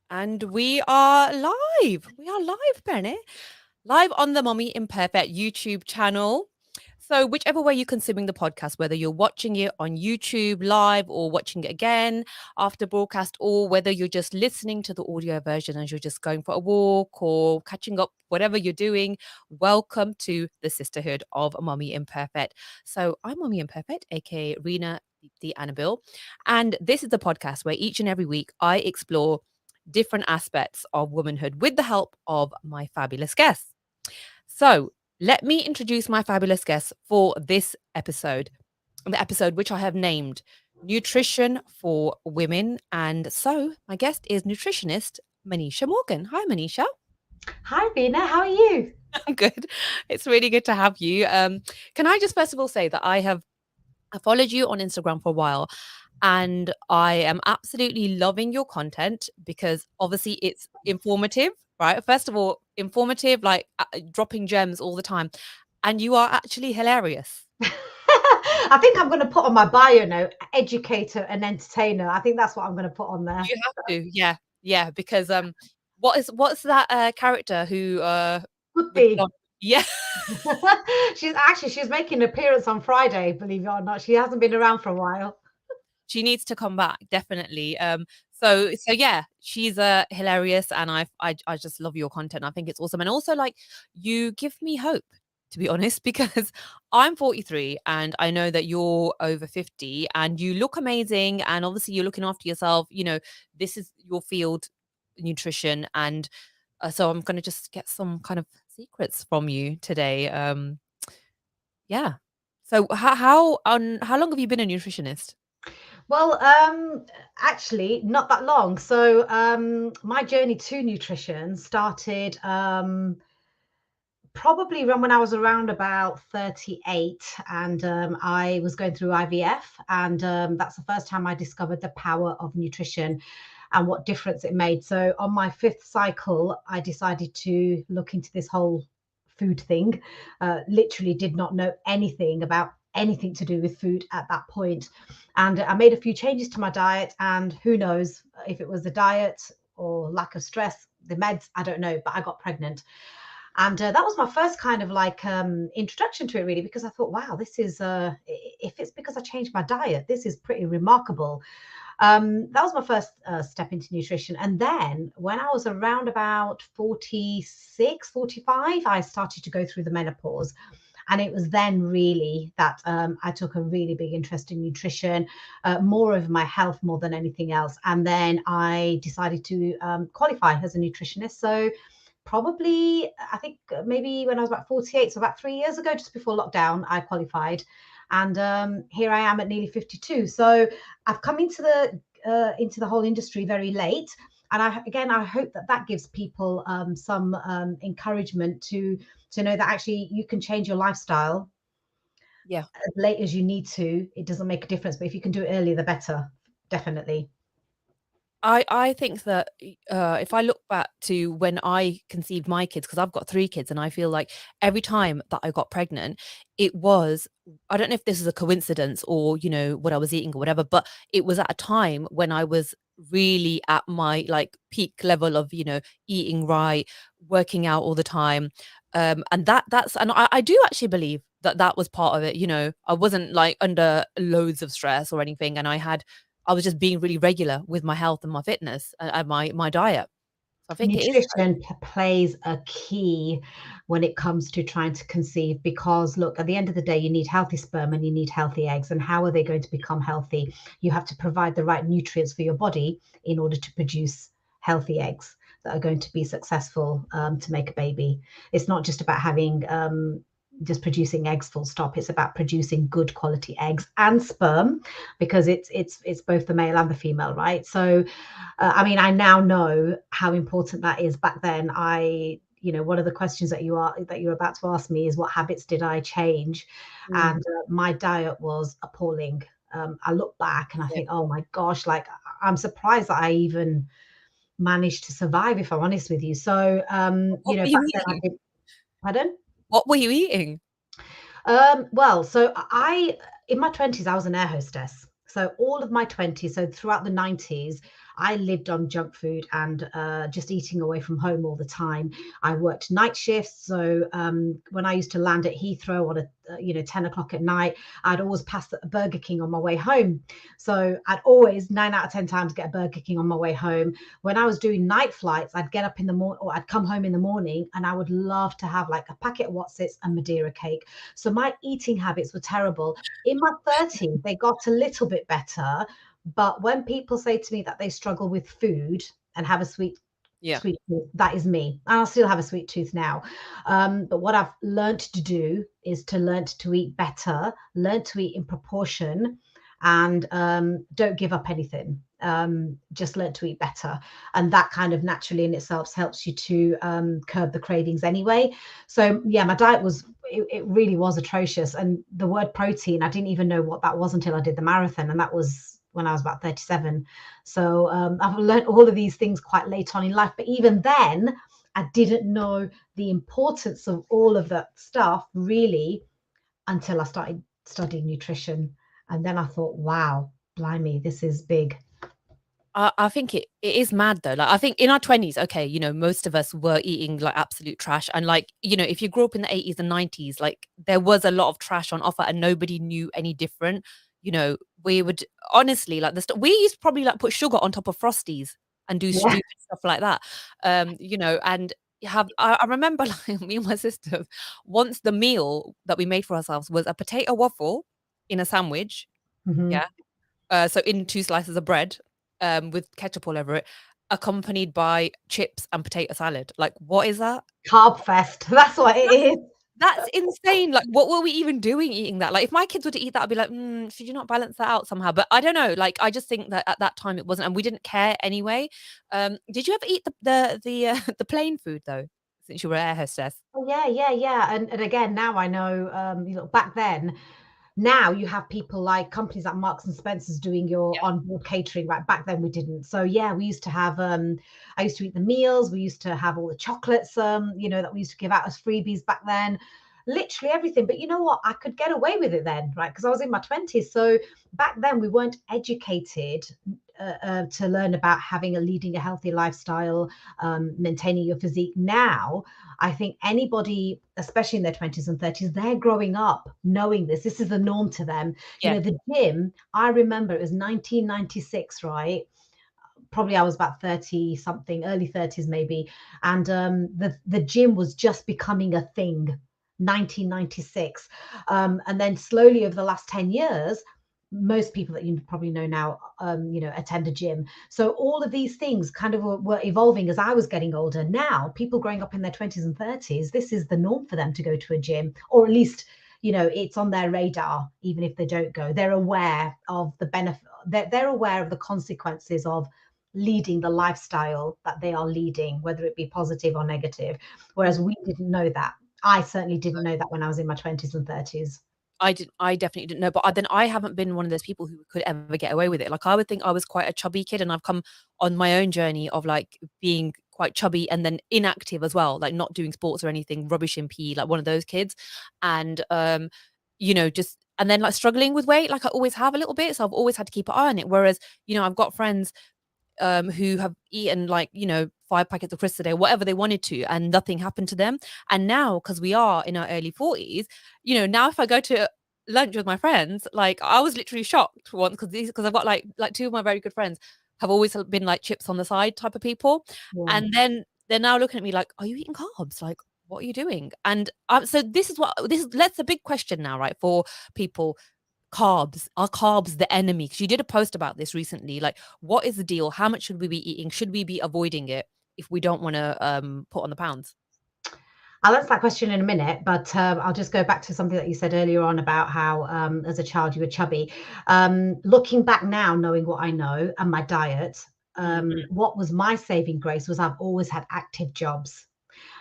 And we are live. We are live, Bennett. Live on the Mommy Imperfect YouTube channel. So, whichever way you're consuming the podcast, whether you're watching it on YouTube live or watching it again after broadcast, or whether you're just listening to the audio version as you're just going for a walk or catching up, whatever you're doing, welcome to the Sisterhood of Mommy Imperfect. So, I'm Mommy Imperfect, aka Rena the Annabelle. And this is the podcast where each and every week I explore different aspects of womanhood with the help of my fabulous guests. So, let me introduce my fabulous guests for this episode, the episode which I have named Nutrition for Women. And so, my guest is nutritionist Manisha Morgan. Hi, Manisha. Hi, Vina. How are you? I'm good. It's really good to have you. Can I just first of all say that I followed you on Instagram for a while and I am absolutely loving your content because obviously it's informative, right? First of all, informative, like dropping gems all the time. And you are actually hilarious. I think I'm going to put on my bio note, educator and entertainer. I think that's what I'm going to put on there. You have to, yeah, yeah, because what's that character who Could with be. blonde? Yeah, she's making an appearance on Friday, believe it or not. She hasn't been around for a while. she needs to come back definitely. So yeah, she's hilarious, and I just love your content. I think it's awesome, and also like you give me hope, to be honest, because I'm 43 and I know that you're over 50 and you look amazing, and obviously you're looking after yourself. You know, this is your field, nutrition, and so I'm gonna just get some kind of secrets from you today. Yeah. So how long have you been a nutritionist? Well, actually, not that long. So, my journey to nutrition started probably when I was around about 38, and I was going through IVF, and that's the first time I discovered the power of nutrition and what difference it made. So on my fifth cycle, I decided to look into this whole food thing. Literally did not know anything about anything to do with food at that point. And I made a few changes to my diet, and who knows if it was the diet or lack of stress, the meds, I don't know, but I got pregnant. And that was my first kind of like introduction to it, really, because I thought, wow, this is if it's because I changed my diet, this is pretty remarkable. That was my first step into nutrition. And then when I was around about 46, 45, I started to go through the menopause. And it was then really that I took a really big interest in nutrition, more of my health more than anything else. And then I decided to qualify as a nutritionist. So probably, I think maybe when I was about 48, so about 3 years ago, just before lockdown, I qualified. And here I am at nearly 52. So I've come into the whole industry very late. And I hope that that gives people some encouragement to know that actually you can change your lifestyle Yeah. as late as you need to. It doesn't make a difference, but if you can do it earlier, the better. Definitely. I think that if I look back to when I conceived my kids, because I've got 3 kids, and I feel like every time that I got pregnant, it was I don't know if this is a coincidence or, you know, what I was eating or whatever, but it was at a time when I was really at my, like, peak level of, you know, eating right, working out all the time, and that's and I do actually believe that that was part of it, you know? I wasn't, like, under loads of stress or anything, and I was just being really regular with my health and my fitness and my diet. So I think it is Nutrition plays a key when it comes to trying to conceive, because look, at the end of the day, you need healthy sperm and you need healthy eggs. And how are they going to become healthy? You have to provide the right nutrients for your body in order to produce healthy eggs that are going to be successful to make a baby. It's not just about having just producing eggs full stop. It's about producing good quality eggs and sperm, because it's both the male and the female, right? So I mean, I now know how important that is. Back then, one of the questions that you're about to ask me is, what habits did I change? mm, And my diet was appalling. I look back and I yeah. think, oh my gosh, like I'm surprised that I even managed to survive, if I'm honest with you. So, What were back you then I eating? did. Pardon? What were you eating? Well, so in my 20s, I was an air hostess. So all of my 20s, so throughout the 90s, I lived on junk food and just eating away from home all the time. I worked night shifts, so when I used to land at Heathrow on a 10 o'clock at night, I'd always pass a Burger King on my way home. So I'd always 9 out of 10 times get a Burger King on my way home. When I was doing night flights, I'd get up in the morning, or I'd come home in the morning, and I would love to have like a packet of Wotsits and Madeira cake. So my eating habits were terrible. In my 30s, they got a little bit better. But when people say to me that they struggle with food and have a Yeah. sweet tooth, that is me. And I'll still have a sweet tooth now. But what I've learned to do is to learn to eat better, learn to eat in proportion, and don't give up anything. Just learn to eat better. And that kind of naturally in itself helps you to curb the cravings anyway. So yeah, my diet it really was atrocious. And the word protein, I didn't even know what that was until I did the marathon. And that was when I was about 37. So I've learned all of these things quite late on in life. But even then, I didn't know the importance of all of that stuff really until I started studying nutrition. And then I thought, wow, blimey, this is big. I think it is mad though. Like I think in our 20s, okay, most of us were eating like absolute trash. And like, if you grew up in the 80s and 90s, like there was a lot of trash on offer and nobody knew any different. We would honestly like we used to probably like put sugar on top of Frosties and do Yeah. stupid stuff like that. And I remember like me and my sister, once the meal that we made for ourselves was a potato waffle in a sandwich. Mm-hmm. Yeah. So in 2 slices of bread, with ketchup all over it, accompanied by chips and potato salad. Like, what is that? Carb fest. That's what it That's is. that's insane. Like, what were we even doing eating that? Like, if my kids were to eat that, I'd be like, should you not balance that out somehow? But I don't know. Like, I just think that at that time it wasn't, and we didn't care anyway. Did you ever eat the plain food though? Since you were air hostess. Oh, yeah, yeah, yeah. And again, now I know, back then, now you have people like companies like Marks and Spencer's doing your Yeah. onboard catering. Right back then we didn't. So yeah, we used to have I used to eat the meals, we used to have all the chocolates that we used to give out as freebies back then. Literally everything. But you know what? I could get away with it then, right? Because I was in my 20s. So back then we weren't educated to learn about leading a healthy lifestyle, maintaining your physique. Now I think anybody, especially in their 20s and 30s, they're growing up knowing this. This is the norm to them. Yeah. The gym, I remember it was 1996, right? Probably I was about 30 something, early 30s maybe. And the gym was just becoming a thing, 1996. And then slowly over the last 10 years, most people that you probably know now, attend a gym. So all of these things kind of were evolving as I was getting older. Now, people growing up in their 20s and 30s, this is the norm for them to go to a gym, or at least, it's on their radar, even if they don't go. They're aware of the benefit, they're aware of the consequences of leading the lifestyle that they are leading, whether it be positive or negative. Whereas we didn't know that. I certainly didn't know that when I was in my 20s and 30s. I definitely didn't know, but then I haven't been one of those people who could ever get away with it. Like, I would think I was quite a chubby kid, and I've come on my own journey of, like, being quite chubby and then inactive as well, like, not doing sports or anything, rubbish in PE, like one of those kids. And, just and then, like, struggling with weight, like I always have a little bit, so I've always had to keep an eye on it. Whereas, I've got friends who have eaten like 5 packets of crisps a day, whatever they wanted to, and nothing happened to them. And now, because we are in our early 40s, now if I go to lunch with my friends, like I was literally shocked once because I've got like two of my very good friends have always been like chips on the side type of people, Yeah. and then they're now looking at me like, "Are you eating carbs? Like, what are you doing?" And so this is that's a big question now, right, for people. Carbs. Are carbs the enemy? Because you did a post about this recently. Like, what is the deal? How much should we be eating? Should we be avoiding it if we don't want to put on the pounds? I'll answer that question in a minute, but I'll just go back to something that you said earlier on about how, as a child, you were chubby. Looking back now, knowing what I know and my diet, Mhm. what was my saving grace was I've always had active jobs.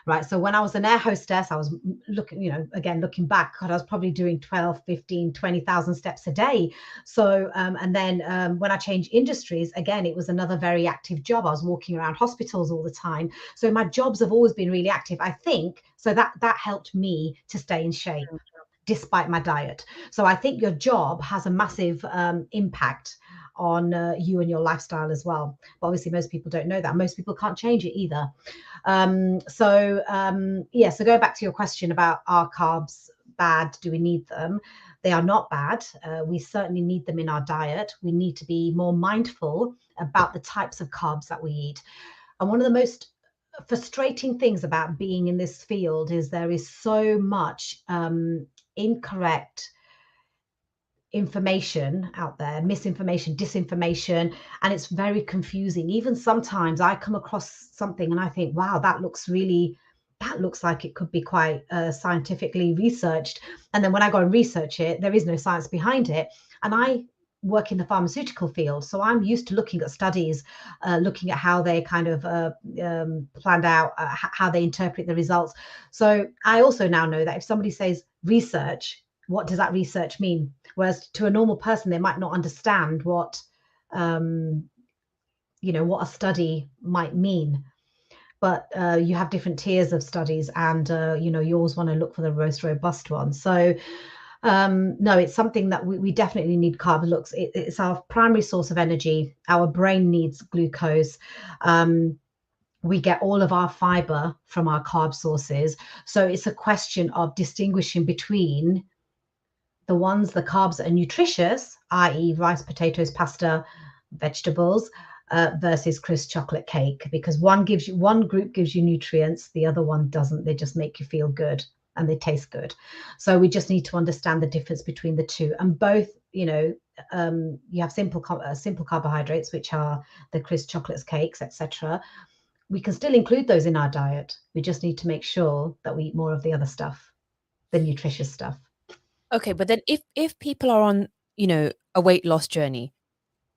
Right. So when I was an air hostess, I was looking, again, looking back, God, I was probably doing 12, 15, 20,000 steps a day. So, and then when I changed industries, again, it was another very active job. I was walking around hospitals all the time. So my jobs have always been really active, I think. So that helped me to stay in shape despite my diet. So I think your job has a massive impact on you and your lifestyle as well. But obviously, most people don't know that. Most people can't change it either. So go back to your question about, are carbs bad? Do we need them? They are not bad. We certainly need them in our diet. We need to be more mindful about the types of carbs that we eat. And one of the most frustrating things about being in this field is there is so much incorrect information out there, misinformation, disinformation, and it's very confusing. Even sometimes I come across something and I think, wow, that looks like it could be quite scientifically researched. And then when I go and research it, there is no science behind it. And I work in the pharmaceutical field, so I'm used to looking at studies, looking at how they kind of planned out, how they interpret the results. So I also now know that if somebody says research, what does that research mean? Whereas to a normal person, they might not understand what what a study might mean. But you have different tiers of studies, and you always want to look for the most robust one. So no, it's something that we definitely need. Carbs. Looks, it's our primary source of energy. Our brain needs glucose. We get all of our fiber from our carb sources. So it's a question of distinguishing between the carbs that are nutritious, i.e. rice, potatoes, pasta, vegetables, versus crisp chocolate cake, because one group gives you nutrients, the other one doesn't. They just make you feel good and they taste good. So we just need to understand the difference between the two. And both, you have simple carbohydrates, which are the crisp chocolates, cakes, etc. We can still include those in our diet. We just need to make sure that we eat more of the other stuff, the nutritious stuff. Okay, but then if people are on, a weight loss journey,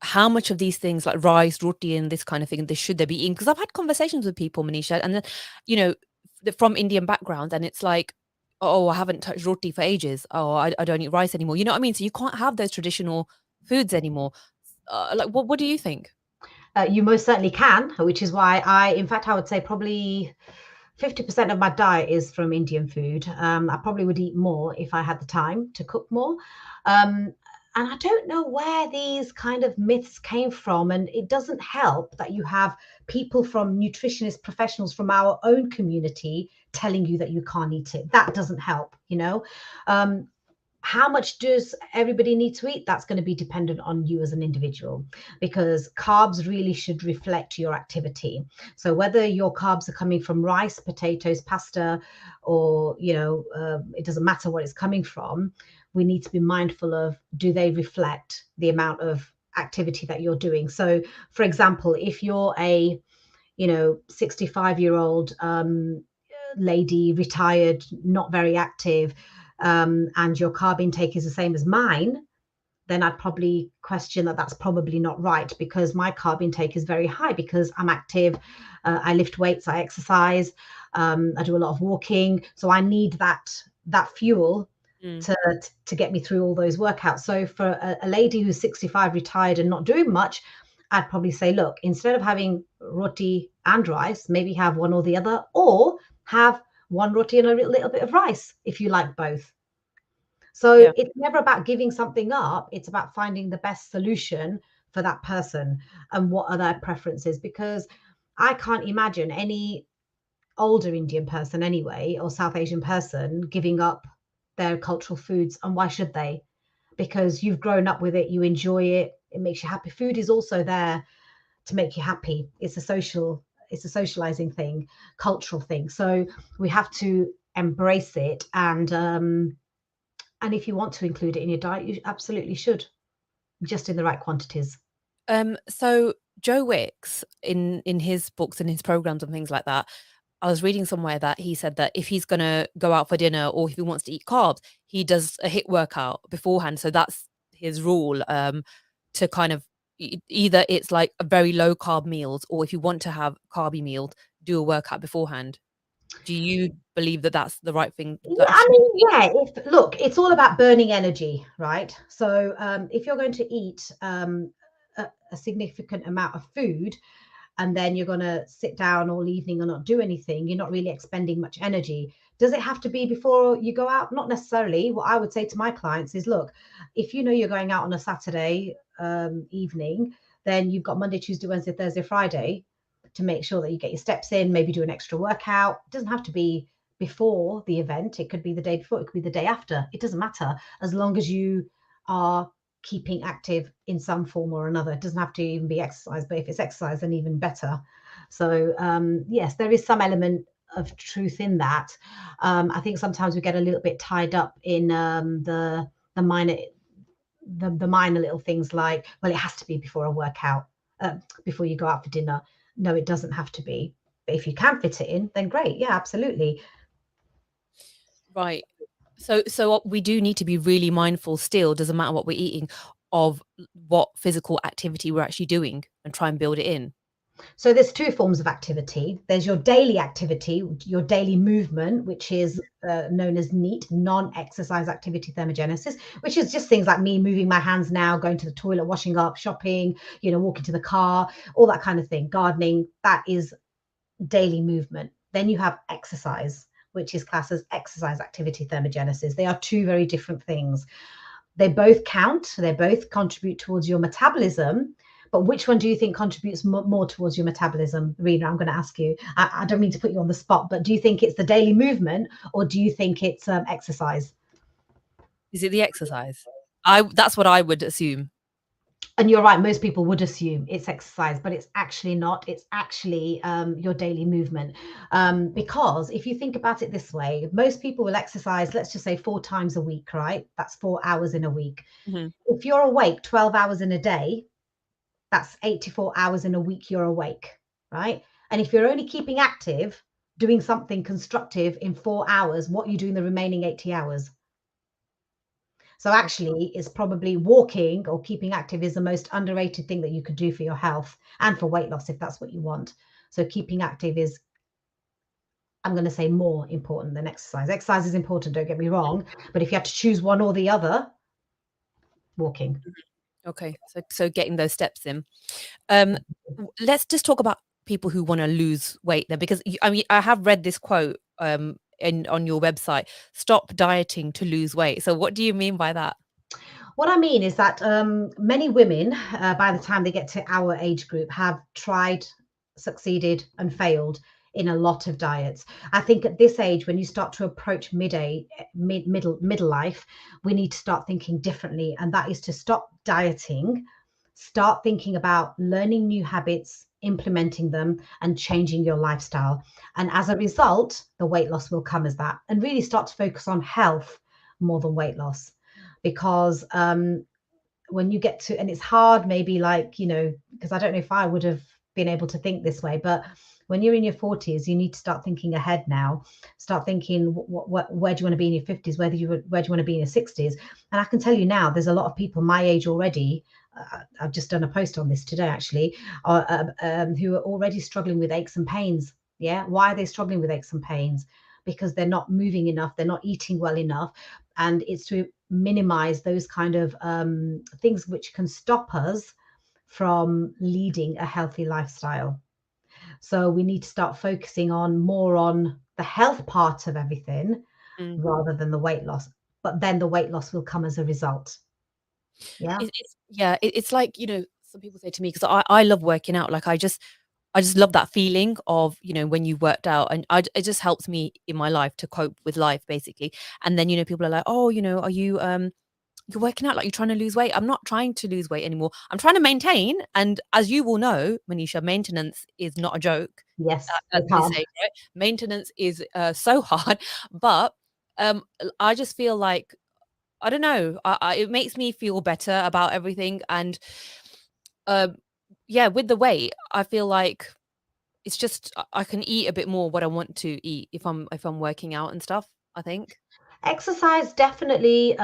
how much of these things like rice, roti, and this kind of thing, should they be eating? Because I've had conversations with people, Manisha, and then, you know, from Indian backgrounds, and it's like, oh, I haven't touched roti for ages. Oh, I don't eat rice anymore. You know what I mean? So you can't have those traditional foods anymore. Like, what do you think? You most certainly can, which is why in fact, I would say probably 50% of my diet is from Indian food. I probably would eat more if I had the time to cook more. And I don't know where these kind of myths came from. And it doesn't help that you have people from nutritionist professionals from our own community telling you that you can't eat it. That doesn't help. How much does everybody need to eat? That's going to be dependent on you as an individual, because carbs really should reflect your activity. So whether your carbs are coming from rice, potatoes, pasta, or it doesn't matter what it's coming from. We need to be mindful of, do they reflect the amount of activity that you're doing? So for example, if you're a 65-year-old lady, retired, not very active, and your carb intake is the same as mine, then I'd probably question that that's probably not right, because my carb intake is very high because I'm active. I lift weights, I exercise, I do a lot of walking. So I need that fuel to get me through all those workouts. So for a lady who's 65, retired, and not doing much, I'd probably say, look, instead of having roti and rice, maybe have one or the other, or have one roti and a little bit of rice if you like both. So Yeah. it's never about giving something up. It's about finding the best solution for that person and what are their preferences. Because I can't imagine any older Indian person anyway, or South Asian person, giving up their cultural foods. And why should they? Because you've grown up with it, you enjoy it, it makes you happy. Food is also there to make you happy. It's a socializing thing, cultural thing. So we have to embrace it, and if you want to include it in your diet, you absolutely should, just in the right quantities. So Joe Wicks, in his books and his programs and things like that, I was reading somewhere that he said that if he's gonna go out for dinner or if he wants to eat carbs, he does a HIIT workout beforehand. So that's his rule, to kind of either it's like a very low carb meals, or if you want to have carby meals, do a workout beforehand. Do you believe that that's the right thing Yeah, that I should mean, be? yeah. Look, it's all about burning energy, right? So if you're going to eat a significant amount of food, and then you're going to sit down all evening and not do anything, you're not really expending much energy. Does it have to be before you go out? Not necessarily. What I would say to my clients is, look, if you know you're going out on a Saturday evening, then you've got Monday, Tuesday, Wednesday, Thursday, Friday to make sure that you get your steps in, maybe do an extra workout. It doesn't have to be before the event. It could be the day before, it could be the day after. It doesn't matter, as long as you are keeping active in some form or another. It doesn't have to even be exercise, but if it's exercise, then even better. So yes, there is some element of truth in that. I think sometimes we get a little bit tied up in the minor the minor little things like, well, it has to be before a workout, before you go out for dinner. No, it doesn't have to be. But if you can fit it in, then great. Yeah, absolutely. Right. So we do need to be really mindful still, doesn't matter what we're eating, of what physical activity we're actually doing and try and build it in. So there's two forms of activity. There's your daily activity, your daily movement, which is known as NEAT, non-exercise activity thermogenesis, which is just things like me moving my hands now, going to the toilet, washing up, shopping, walking to the car, all that kind of thing, gardening. That is daily movement. Then you have exercise, which is classed as exercise activity thermogenesis. They are two very different things. They both count, they both contribute towards your metabolism. But which one do you think contributes more towards your metabolism? Rena, I'm going to ask you. I don't mean to put you on the spot, but do you think it's the daily movement, or do you think it's exercise? Is it the exercise? That's what I would assume. And you're right, most people would assume it's exercise, but it's actually not. It's actually your daily movement. Because if you think about it this way, most people will exercise, let's just say 4 times a week, right? That's 4 hours in a week. Mhm. If you're awake 12 hours in a day, that's 84 hours in a week you're awake, right? And if you're only keeping active, doing something constructive in 4 hours, what you do in the remaining 80 hours? So Okay. actually, it's probably walking or keeping active is the most underrated thing that you could do for your health and for weight loss, if that's what you want. So keeping active is, I'm going to say, more important than exercise. Exercise is important, don't get me wrong, but if you have to choose one or the other, walking. Okay. So getting those steps in. Let's just talk about people who wanna lose weight then, because I mean, I have read this quote, in on your website, "Stop dieting to lose weight." So what do you mean by that? What I mean is that many women, by the time they get to our age group, have tried, succeeded, and failed in a lot of diets. I think at this age, when you start to approach middle life, we need to start thinking differently, and that is to stop dieting, start thinking about learning new habits, implementing them, and changing your lifestyle. And as a result, the weight loss will come as that, and really start to focus on health more than weight loss, because when you get to, and it's hard, maybe, like, because I don't know if I would have been able to think this way, but when you're in your 40s, you need to start thinking ahead now. Start thinking, where do you want to be in your 50s? Where do you want to be in your 60s? And I can tell you now, there's a lot of people my age already. I've just done a post on this today, actually, who are already struggling with aches and pains. Yeah, why are they struggling with aches and pains? Because they're not moving enough, they're not eating well enough, and it's to minimize those kind of things which can stop us from leading a healthy lifestyle. So we need to start focusing on more on the health part of everything Mm. rather than the weight loss. But then the weight loss will come as a result. Yeah. It's yeah, it's like, some people say to me, 'cause I love working out, like, I just love that feeling of, when you worked out, and it just helps me in my life to cope with life, basically. And then, people are like, "Oh, are you, you're working out, like, you're trying to lose weight." I'm not trying to lose weight anymore. I'm trying to maintain, and as you will know, Manisha, maintenance is not a joke Yes, at it's this hard. age, right? Maintenance is, so hard, but, I just feel like, I don't know, it makes me feel better about everything, and, um, yeah, with the weight, I feel like it's just I can eat a bit more what I want to eat if I'm working out and stuff, I think. Exercise definitely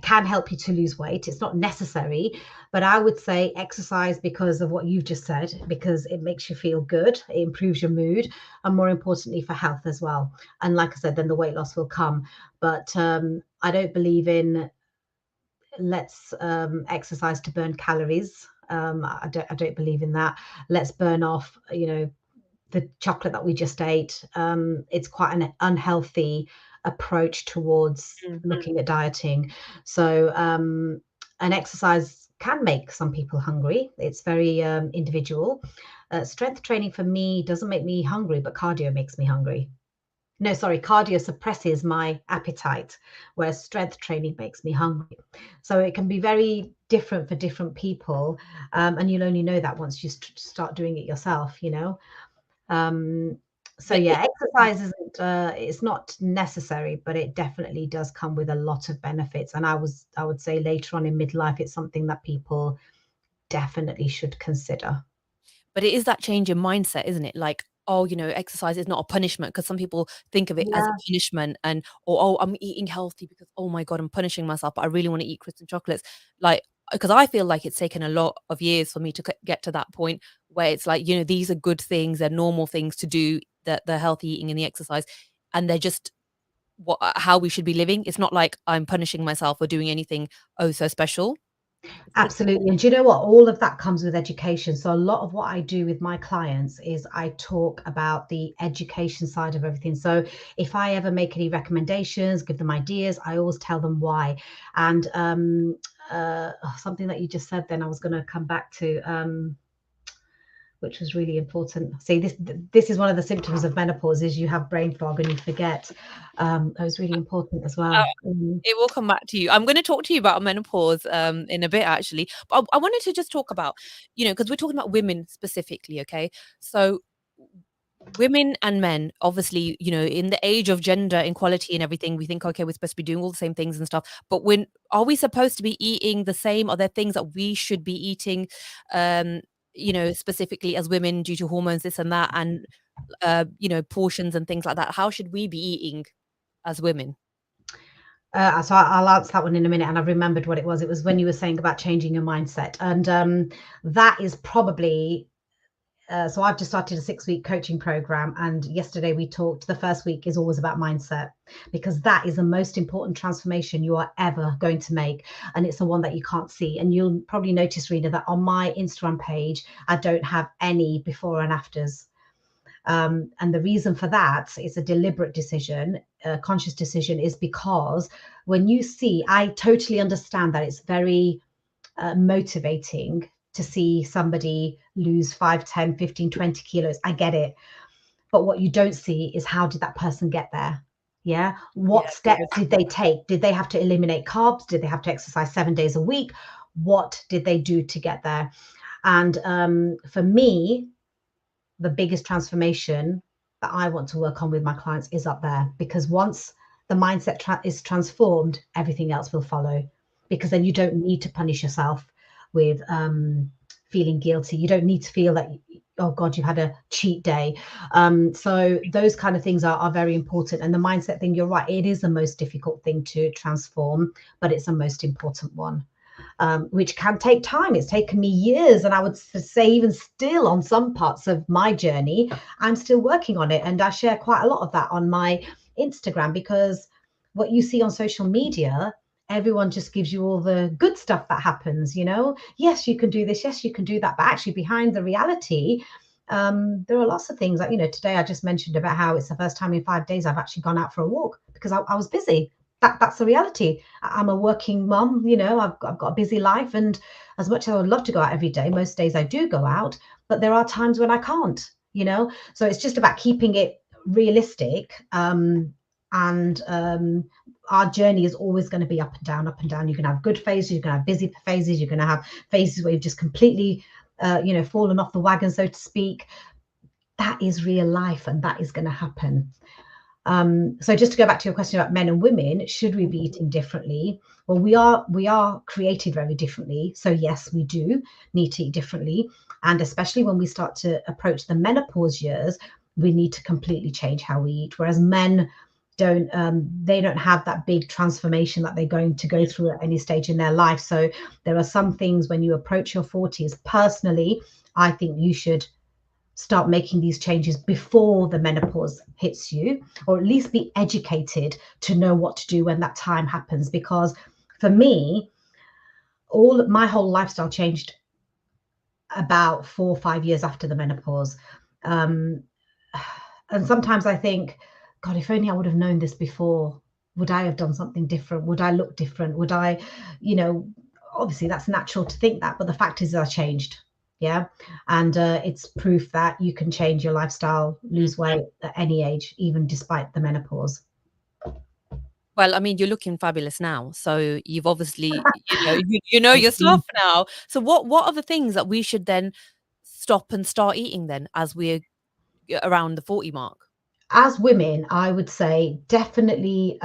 can help you to lose weight. It's not necessary, but I would say exercise, because of what you've just said, because it makes you feel good, it improves your mood, and more importantly, for health as well. And like I said, then the weight loss will come. But I don't believe in, let's exercise to burn calories. I don't believe in that. Let's burn off, the chocolate that we just ate. It's quite an unhealthy approach towards Mhm. looking at dieting. So, and exercise can make some people hungry. It's very individual. Strength training for me doesn't make me hungry, but cardio makes me hungry. No, sorry, cardio suppresses my appetite, whereas strength training makes me hungry. So it can be very different for different people. And you'll only know that once you start doing it yourself, you know. Um, so But yeah, exercise isn't it's not necessary, but it definitely does come with a lot of benefits. And I would say later on in midlife, it's something that people definitely should consider. But it is that change in mindset, isn't it? Like, oh, exercise is not a punishment because some people think of it as a Yeah, punishment or, oh, I'm eating healthy because, oh my God, I'm punishing myself, but I really want to eat crisps and chocolates. Like, because I feel like it's taken a lot of years for me to get to that point where it's like, these are good things, they're normal things to do, the healthy eating and the exercise, and they're just how we should be living. It's not like I'm punishing myself or doing anything oh so special. It's just absolutely. And do you know what? All of that comes with education. So a lot of what I do with my clients is I talk about the education side of everything. So if I ever make any recommendations, give them ideas, I always tell them why. And something that you just said, then I was going to come back to. Which was really important. See, this is one of the symptoms of menopause is you have brain fog and you forget. That was really important as uh, well. it will come back to you. I'm gonna talk to you about menopause, in a bit actually, but I wanted to just talk about, because 'cause we're talking about women specifically, okay? So, women and men, obviously, in the age of gender equality and everything, we think, "Okay, we're supposed to be doing all the same things and stuff," but when are we supposed to be eating the same? Are there things that we should be eating, um, specifically as women due to hormones, this and that, and, portions and things like that? How should we be eating as women? So I'll answer that one in a minute. And I've remembered what it was. It was when you were saying about changing your mindset. And that is probably, so I've just started a 6-week coaching program. And yesterday we talked, the first week is always about mindset, because that is the most important transformation you are ever going to make. And it's the one that you can't see. And you'll probably notice, Rena, that on my Instagram page, I don't have any before and afters. And the reason for that is a deliberate decision, a conscious decision, is because when you see, I totally understand that it's very motivating to see somebody lose 5, 10, 15, 20 kilos. I get it. But what you don't see is how did that person get there? Yeah. Yeah, What the steps did they take? Did they have to eliminate carbs? Did they have to exercise 7 days a week? What did they do to get there? And for me, the biggest transformation that I want to work on with my clients is up there, because once the mindset is transformed, everything else will follow. Because then you don't need to punish yourself with feeling guilty. You don't need to feel that, oh God, you had a cheat day. So those kind of things are very important. And the mindset thing, you're right, it is the most difficult thing to transform, but it's the most important one. Which can take time. It's taken me years, and I would say even still on some parts of my journey, I'm still working on it. And I share quite a lot of that on my Instagram, because what you see on social media, everyone just gives you all the good stuff that happens, you know. Yes, you can do this, yes, you can do that, but actually behind the reality, there are lots of things. Like, today I just mentioned about how it's the first time in 5 days I've actually gone out for a walk because I was busy. That's the reality. I'm a working mum, I've got a busy life. And as much as I would love to go out every day, most days I do go out, but there are times when I can't. So it's just about keeping it realistic. And our journey is always going to be up and down, up and down. You can have good phases, you can have busy phases, you're going to have phases where you've just completely, fallen off the wagon, so to speak. That is real life, and that is going to happen. So just to go back to your question about men and women, should we be eating differently? Well, we are created very differently. So yes, we do need to eat differently. And especially when we start to approach the menopause years, we need to completely change how we eat. Whereas men they don't have that big transformation that they're going to go through at any stage in their life. So there are some things when you approach your 40s, personally, I think you should start making these changes before the menopause hits you, or at least be educated to know what to do when that time happens. Because for me, all my whole lifestyle changed about 4 or 5 years after the menopause. and sometimes I think, God, if only I would have known this before, would I have done something different? Would I look different? Would I, you know, obviously that's natural to think that, but the fact is I changed. Yeah. And it's proof that you can change your lifestyle, Mm. lose weight at any age, even despite the menopause. Well, I mean, you're looking fabulous now. So you've obviously, you know Thank your you. stuff now. So what are the things that we should then stop and start eating then as we're around the 40 mark? As women, I would say definitely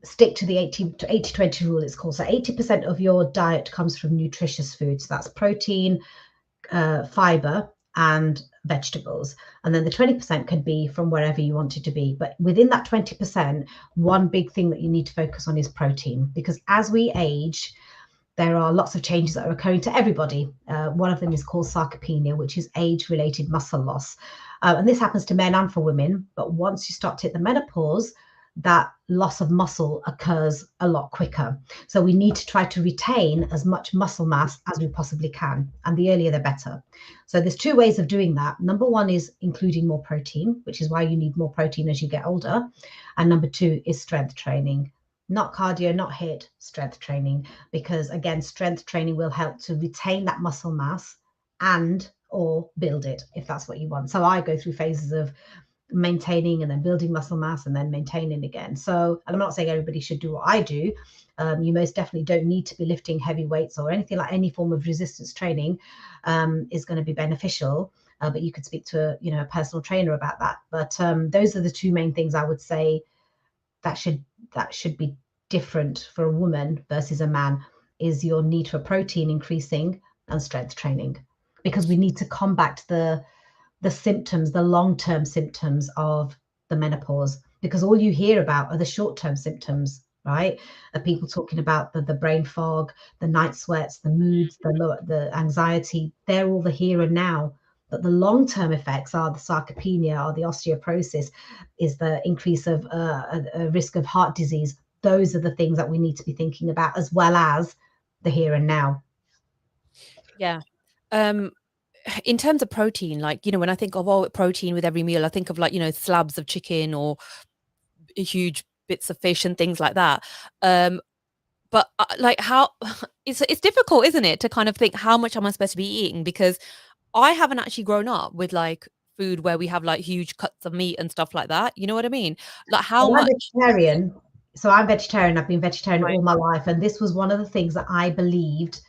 stick to the 80 to 80 20 rule, it's called. So 80% of your diet comes from nutritious foods. That's protein, fiber, and vegetables. And then the 20% could be from wherever you want it to be. But within that 20%, one big thing that you need to focus on is protein, because as we age, there are lots of changes that are occurring to everybody. One of them is called sarcopenia, which is age-related muscle loss. And this happens to men and for women. But once you start to hit the menopause, that loss of muscle occurs a lot quicker. So we need to try to retain as much muscle mass as we possibly can. And the earlier, the better. So there's two ways of doing that. Number one is including more protein, which is why you need more protein as you get older. And number two is strength training. Not cardio, not HIIT, strength training, because again, strength training will help to retain that muscle mass and or build it if that's what you want. So I go through phases of maintaining and then building muscle mass and then maintaining again. So, and I'm not saying everybody should do what I do. You most definitely don't need to be lifting heavy weights or anything. Like any form of resistance training is going to be beneficial. But you could speak to a personal trainer about that. But those are the two main things I would say that should be different for a woman versus a man, is your need for protein increasing and strength training, because we need to combat the symptoms, the long-term symptoms of the menopause, because all you hear about are the short-term symptoms, right? Are people talking about the brain fog, the night sweats, the moods, the anxiety. They're all the here and now. But the long-term effects are the sarcopenia or the osteoporosis, is the increase of a risk of heart disease. Those are the things that we need to be thinking about, as well as the here and now. Yeah. Um, in terms of protein, like, when I think of protein with every meal, I think of like, slabs of chicken or huge bits of fish and things like that. But like how it's difficult, isn't it, to kind of think how much am I supposed to be eating? Because I haven't actually grown up with like food where we have like huge cuts of meat and stuff like that. You know what I mean? Like how Well, I'm much? vegetarian. So I'm vegetarian. I've been vegetarian Right. all my life. And this was one of the things that I believed,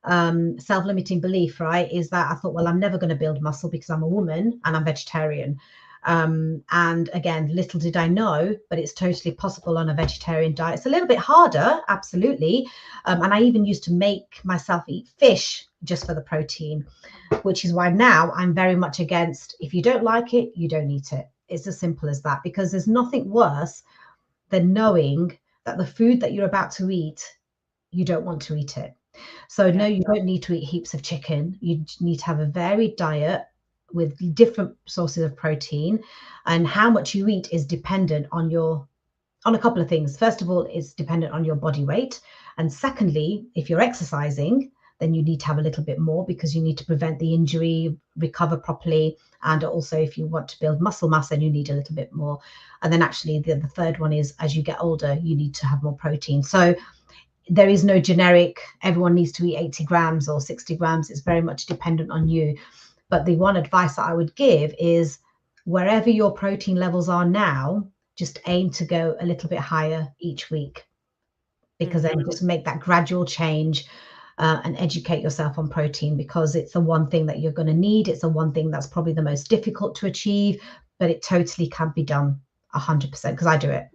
self-limiting belief, right? Is that I thought, well, I'm never going to build muscle because I'm a woman and I'm vegetarian. And again, little did I know, but it's totally possible on a vegetarian diet. It's a little bit harder, absolutely. And I even used to make myself eat fish just for the protein, which is why now I'm very much against, if you don't like it, you don't eat it. It's as simple as that, because there's nothing worse than knowing that the food that you're about to eat, you don't want to eat it. So Yeah. no, you don't need to eat heaps of chicken. You need to have a varied diet with different sources of protein, and how much you eat is dependent on a couple of things. First of all, it's dependent on your body weight. And secondly, if you're exercising, then you need to have a little bit more, because you need to prevent the injury, recover properly. And also, if you want to build muscle mass, then you need a little bit more. And then actually, the third one is, as you get older, you need to have more protein. So there is no generic, everyone needs to eat 80 grams or 60 grams. It's very much dependent on you. But the one advice that I would give is, wherever your protein levels are now, just aim to go a little bit higher each week, because Mm. then just make that gradual change, and educate yourself on protein, because it's the one thing that you're going to need. It's the one thing that's probably the most difficult to achieve, but it totally can be done 100%, because I do it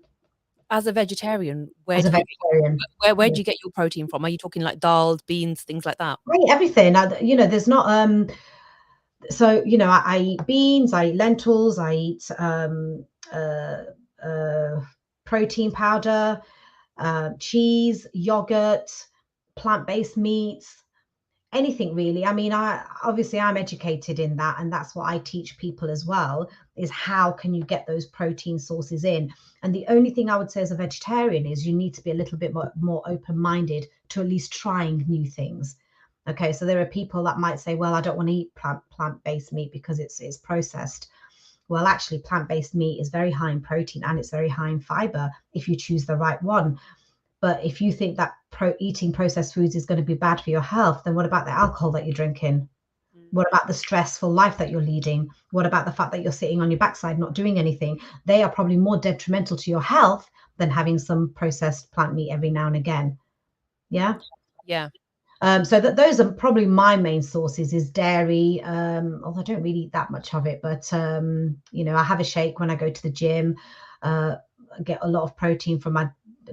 As a vegetarian, where as a do you vegetarian. where do you get your protein from? Are you talking like dals, beans, things like that? I eat everything. There's not so I eat beans, I eat lentils, I eat uh, uh, protein powder, cheese, yogurt, plant-based meats, anything really. I mean, I'm educated in that, and that's what I teach people as well, is how can you get those protein sources in. And the only thing I would say as a vegetarian is you need to be a little bit more open-minded to at least trying new things. Okay, so there are people that might say, well, I don't want to eat plant-based meat because it's processed. Well, actually, plant-based meat is very high in protein and it's very high in fiber if you choose the right one. But if you think that eating processed foods is going to be bad for your health, then what about the alcohol that you're drinking? Mm. What about the stressful life that you're leading? What about the fact that you're sitting on your backside not doing anything? They are probably more detrimental to your health than having some processed plant meat every now and again. Yeah. Yeah. So that those are probably my main sources is dairy. Although I don't really eat that much of it, but I have a shake when I go to the gym. I get a lot of protein from my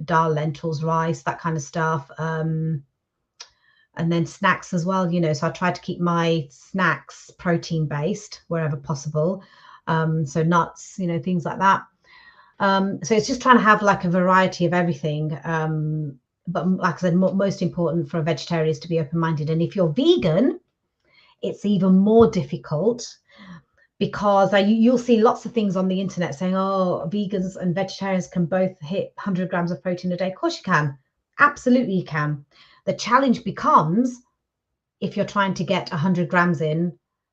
dal, lentils, rice, that kind of stuff. And then snacks as well. So I try to keep my snacks protein based wherever possible. So nuts, things like that. So it's just trying to have like a variety of everything. But like I said, most important for a vegetarian is to be open-minded. And if you're vegan, it's even more difficult because you'll see lots of things on the internet saying, oh, vegans and vegetarians can both hit 100 grams of protein a day. Of course you can. Absolutely you can. The challenge becomes if you're trying to get 100 grams in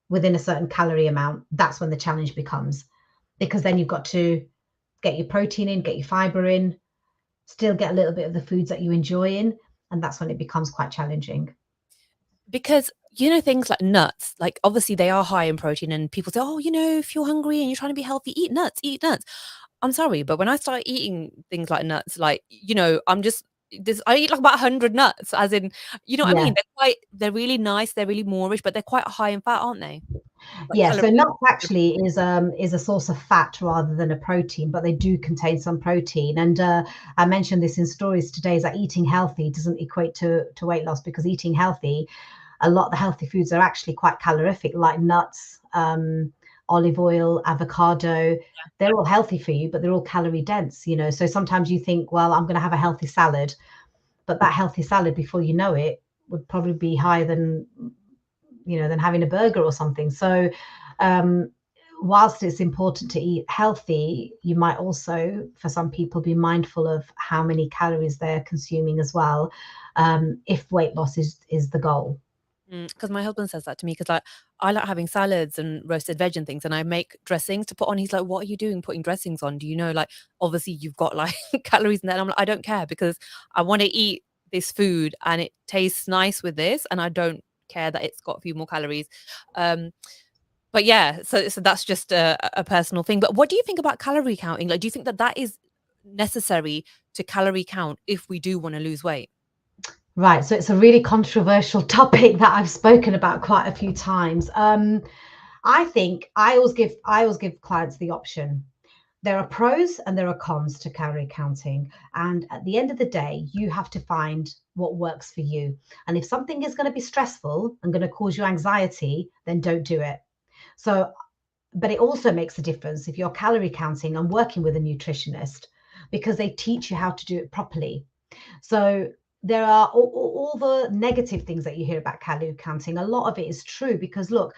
within a certain calorie amount, that's when the challenge becomes, because then you've got to get your protein in, get your fiber in, still get a little bit of the foods that you enjoy in, and that's when it becomes quite challenging. Because, things like nuts, like, obviously, they are high in protein, and people say, "Oh, if you're hungry and you're trying to be healthy, eat nuts, eat nuts." I'm sorry, but when I start eating things like nuts, like, I'm just this I eat, like, about 100 nuts, as in, you know what I Yeah. mean? They're really nice, they're really moreish, but they're quite high in fat, aren't they? Like, Yeah, so calories. nuts actually is a source of fat rather than a protein, but they do contain some protein. And I mentioned this in stories today, is that eating healthy doesn't equate to weight loss, because eating healthy, a lot of the healthy foods are actually quite calorific, like nuts, olive oil, avocado. They're all healthy for you, but they're all calorie dense. So sometimes you think, well, I'm going to have a healthy salad, but that healthy salad, before you know it, would probably be higher than having a burger or something. So um, whilst it's important to eat healthy, you might also, for some people, be mindful of how many calories they're consuming as well, if weight loss is the goal. Because my husband says that to me, because I like having salads and roasted veg and things, and I make dressings to put on. He's like, "What are you doing putting dressings on? Do you know, like, obviously you've got, like, calories in there." And I'm like, "I don't care, because I wanna eat this food and it tastes nice with this, and I don't care that it's got a few more calories." Um, but yeah, so that's just a personal thing. But what do you think about calorie counting? Like, do you think that that is necessary to calorie count if we do wanna lose weight? Right, so it's a really controversial topic that I've spoken about quite a few times. I think I always give clients the option. There are pros and there are cons to calorie counting. And at the end of the day, you have to find what works for you. And if something is going to be stressful and going to cause you anxiety, then don't do it. So, but it also makes a difference if you're calorie counting and working with a nutritionist, because they teach you how to do it properly. So there are all the negative things that you hear about calorie counting. A lot of it is true, because look,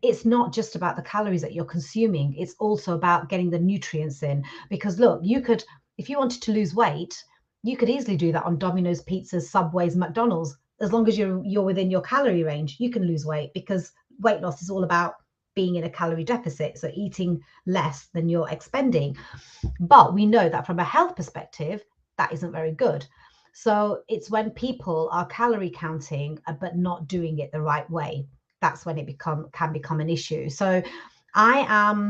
it's not just about the calories that you're consuming, it's also about getting the nutrients in. Because look, if you wanted to lose weight, you could easily do that on Domino's, pizzas, Subways, McDonald's. As long as you're within your calorie range, you can lose weight, because weight loss is all about being in a calorie deficit, so eating less than you're expending. But we know that from a health perspective, that isn't very good. So it's when people are calorie counting but not doing it the right way, that's when it can become an issue. So I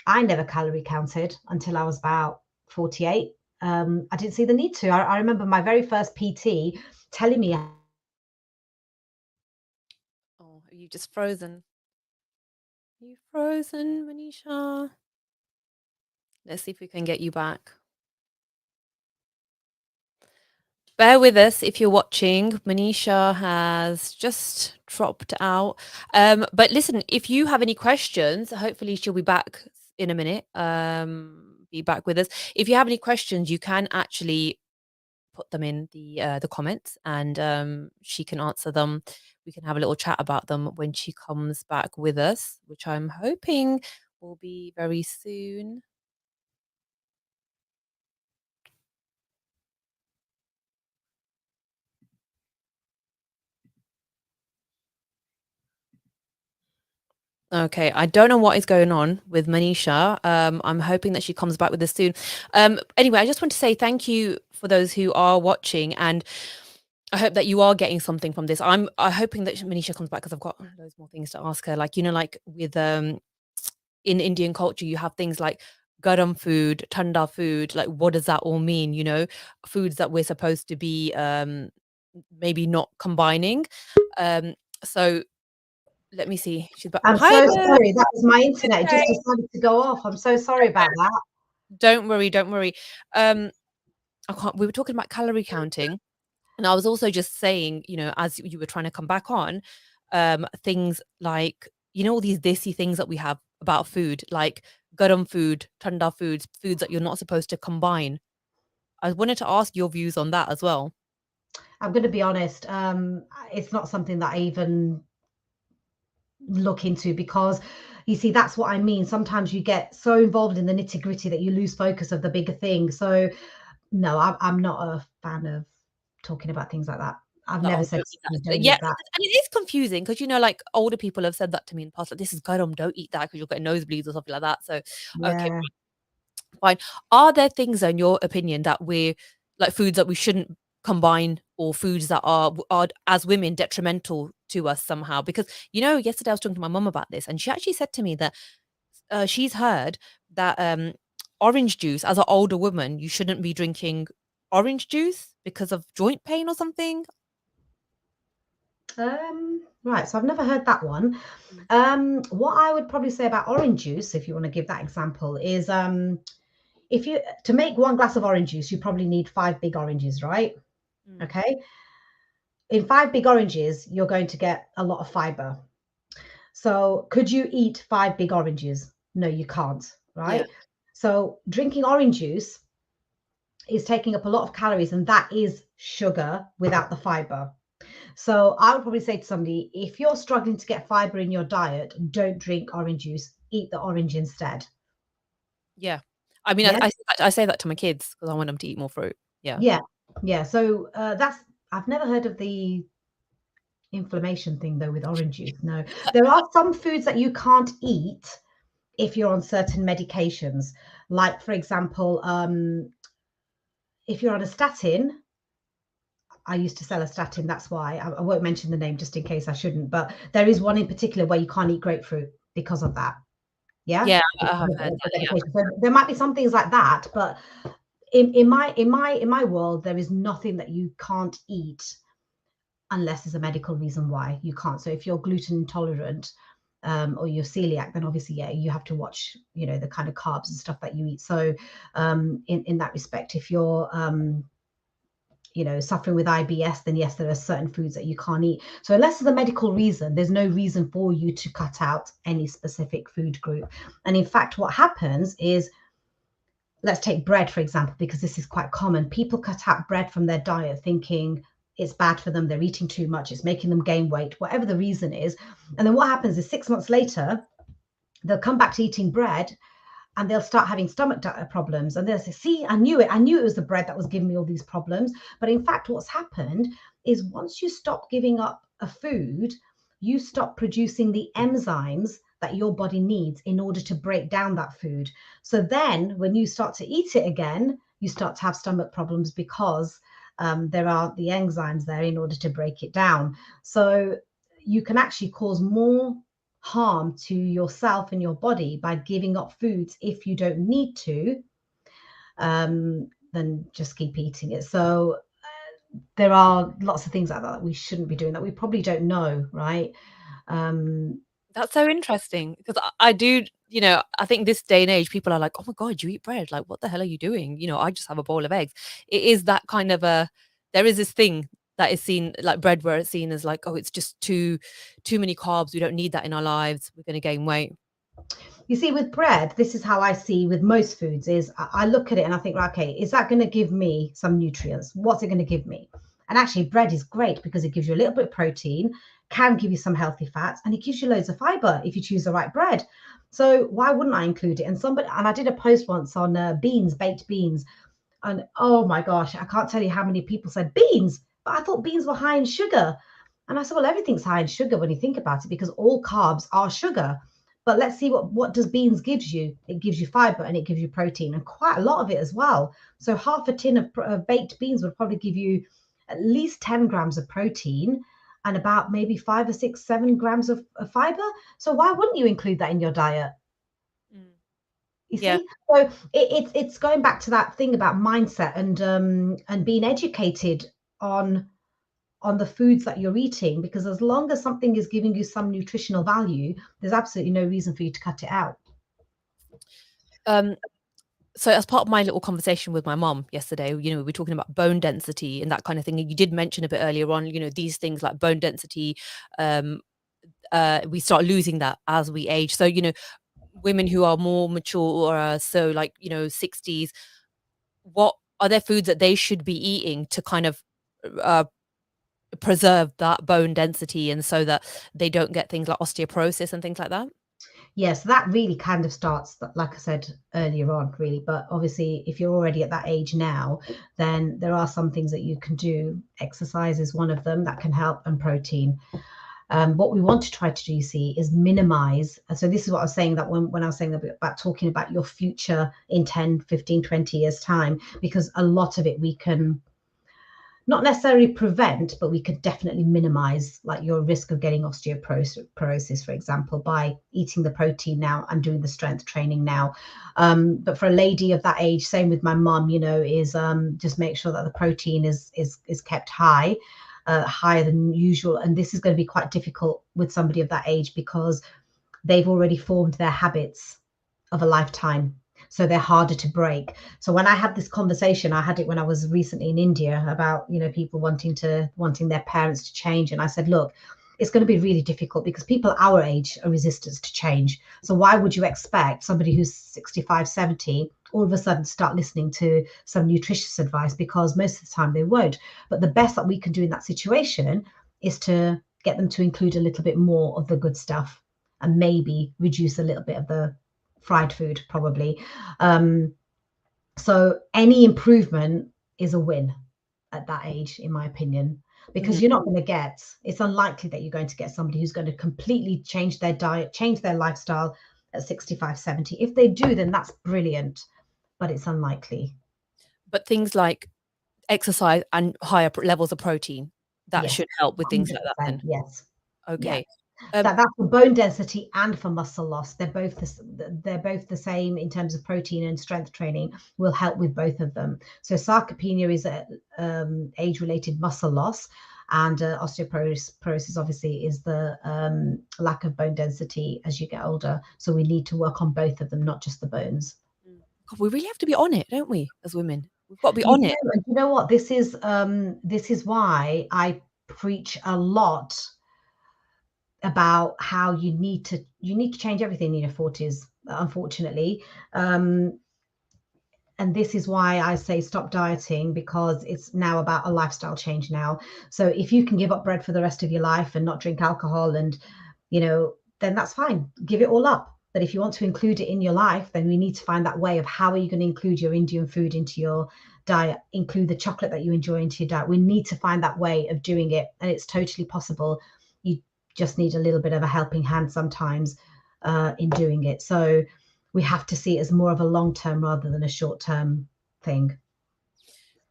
never calorie counted until I was about 48. I didn't see the need to. I remember my very first PT telling me. Oh, are you just frozen? You frozen, Manisha? Let's see if we can get you back. Bear with us if you're watching. Manisha has just dropped out. But listen, if you have any questions, hopefully she'll be back in a minute. Be back with us. If you have any questions, you can actually put them in the comments, and she can answer them. We can have a little chat about them when she comes back with us, which I'm hoping will be very soon. Okay, I don't know what is going on with Manisha. I'm hoping that she comes back with us soon. Anyway, I just want to say thank you for those who are watching, and I hope that you are getting something from this. I'm hoping that Manisha comes back because I've got loads more things to ask her. Like, like with in Indian culture, you have things like garam food, tanda food. Like, what does that all mean? Foods that we're supposed to be maybe not combining. Um, so let me see. She's back. I'm Hi so there. sorry. That was my internet. It just Okay. decided to go off. I'm so sorry about that. Don't worry, don't worry. Um, I can't. We were talking about calorie counting, and I was also just saying, as you were trying to come back on, things like all these desi things that we have about food, like garam food, tanda foods, foods that you're not supposed to combine. I wanted to ask your views on that as well. I'm going to be honest. It's not something that I even look into, because you see, that's what I mean. Sometimes you get so involved in the nitty gritty that you lose focus of the bigger thing. So no, I'm not a fan of talking about things like that. I've Like, never oh, said don't to eat you, that. don't Yeah, eat and that. it is confusing because like older people have said that to me in the past. Like, this is garam, don't eat that because you'll get nosebleeds or something like that. So, okay, Yeah. fine. Are there things, in your opinion, that we're like foods that we shouldn't combine, or foods that are as women detrimental to us somehow? Because yesterday I was talking to my mum about this, and she actually said to me that she's heard that orange juice, as an older woman, you shouldn't be drinking orange juice because of joint pain or something. Right. So I've never heard that one. Mm. What I would probably say about orange juice, if you want to give that example, is if you to make 1 glass of orange juice, you probably need 5 big oranges, right? Mm. Okay. In 5 big oranges, you're going to get a lot of fiber. So could you eat 5 big oranges? No, you can't, Yeah. right? So drinking orange juice is taking up a lot of calories, and that is sugar without the fiber. So I would probably say to somebody, if you're struggling to get fiber in your diet, don't drink orange juice, eat the orange instead. Yeah. I mean, Yeah. I say that to my kids because I want them to eat more fruit. Yeah. Yeah. Yeah. So I've never heard of the inflammation thing though with orange juice. No, there are some foods that you can't eat if you're on certain medications. Like, for example, if you're on a statin, I used to sell a statin, that's why I won't mention the name just in case I shouldn't, but there is one in particular where you can't eat grapefruit because of that. Yeah. Yeah, I Because have of heard the that. Yeah. medication. So there might be some things like that, but in my world, there is nothing that you can't eat unless there's a medical reason why you can't. So if you're gluten intolerant, or you're celiac, then obviously, yeah, you have to watch, the kind of carbs and stuff that you eat. So in that respect, if you're suffering with IBS, then yes, there are certain foods that you can't eat. So unless there's a medical reason, there's no reason for you to cut out any specific food group. And in fact, what happens is, let's take bread, for example, because this is quite common. People cut out bread from their diet thinking it's bad for them, they're eating too much, it's making them gain weight, whatever the reason is. And then what happens is 6 months later, they'll come back to eating bread, and they'll start having stomach problems, and they'll say, see, I knew it was the bread that was giving me all these problems. But in fact, what's happened is, once you stop giving up a food, you stop producing the enzymes that your body needs in order to break down that food. So then when you start to eat it again, you start to have stomach problems, because there are the enzymes there in order to break it down. So you can actually cause more harm to yourself and your body by giving up foods if you don't need to, then just keep eating it. So there are lots of things like that we shouldn't be doing, that we probably don't know, right? That's so interesting because I do, I think this day and age, people are like, oh my God, you eat bread. Like, what the hell are you doing? I just have a bowl of eggs. It is that kind of there is this thing that is seen like bread, where it's seen as like, oh, it's just too many carbs. We don't need that in our lives. We're going to gain weight. You see, with bread, this is how I see with most foods, is I look at it and I think, right, okay, is that going to give me some nutrients? What's it going to give me? And actually, bread is great because it gives you a little bit of protein, can give you some healthy fats, and it gives you loads of fiber if you choose the right bread. So why wouldn't I include it? And I did a post once on beans, baked beans, and oh my gosh, I can't tell you how many people said beans, but I thought beans were high in sugar. And I said, well, everything's high in sugar when you think about it, because all carbs are sugar. But let's see what does beans gives you. It gives you fiber and it gives you protein, and quite a lot of it as well. So half a tin of baked beans would probably give you at least 10 grams of protein and about maybe 5 or 6, 7 grams of fiber. So why wouldn't you include that in your diet? Mm. You Yeah. see, so it's going back to that thing about mindset and being educated on the foods that you're eating, because as long as something is giving you some nutritional value, there's absolutely no reason for you to cut it out. Um, so as part of my little conversation with my mom yesterday, we were talking about bone density and that kind of thing. And you did mention a bit earlier on, these things like bone density, um, we start losing that as we age. So, women who are more mature, so like, 60s, what are there foods that they should be eating to kind of uh, preserve that bone density and so that they don't get things like osteoporosis and things like that? Yes, that really kind of starts, like I said earlier on, really. But obviously, if you're already at that age now, then there are some things that you can do. Exercise is one of them that can help, and protein. What we want to try to do, you see, is minimize. And so this is what I was saying, that when I was saying about talking about your future in 10, 15, 20 years time, because a lot of it we can not necessarily prevent, but we could definitely minimize like your risk of getting osteoporosis, for example, by eating the protein now and doing the strength training now. But for a lady of that age, same with my mum, is just make sure that the protein is kept high, higher than usual. And this is going to be quite difficult with somebody of that age because they've already formed their habits of a lifetime. So they're harder to break. So when I had this conversation, I had it when I was recently in India about, people wanting their parents to change. And I said, look, it's going to be really difficult because people our age are resistant to change. So why would you expect somebody who's 65, 70 all of a sudden start listening to some nutritious advice? Because most of the time they won't. But the best that we can do in that situation is to get them to include a little bit more of the good stuff and maybe reduce a little bit of the fried food, probably. Um, so any improvement is a win at that age, in my opinion, because Mhm. you're not going to it's unlikely that you're going to get somebody who's going to completely change their diet, change their lifestyle at 65, 70. If they do, then that's brilliant, but it's unlikely. But things like exercise and higher levels of protein, that Yes, should help with things like that 100%. then. Yes. Yeah. Okay. Um, That's for bone density and for muscle loss. They're both the same in terms of protein, and strength training will help with both of them. So sarcopenia is a age-related muscle loss, and osteoporosis obviously is the lack of bone density as you get older. So we need to work on both of them, not just the bones. God, we really have to be on it, don't we, as women? We've got to be You on do, it. and you know what? This is why I preach a lot about how you need to change everything in your 40s, unfortunately. um, and this is why I say stop dieting, because it's now about a lifestyle change now. So if you can give up bread for the rest of your life and not drink alcohol, and then that's fine, give it all up. But if you want to include it in your life, then we need to find that way of how are you going to include your Indian food into your diet, include the chocolate that you enjoy into your diet. We need to find that way of doing it, and it's totally possible. You just need a little bit of a helping hand sometimes in doing it. So we have to see it as more of a long term rather than a short term thing.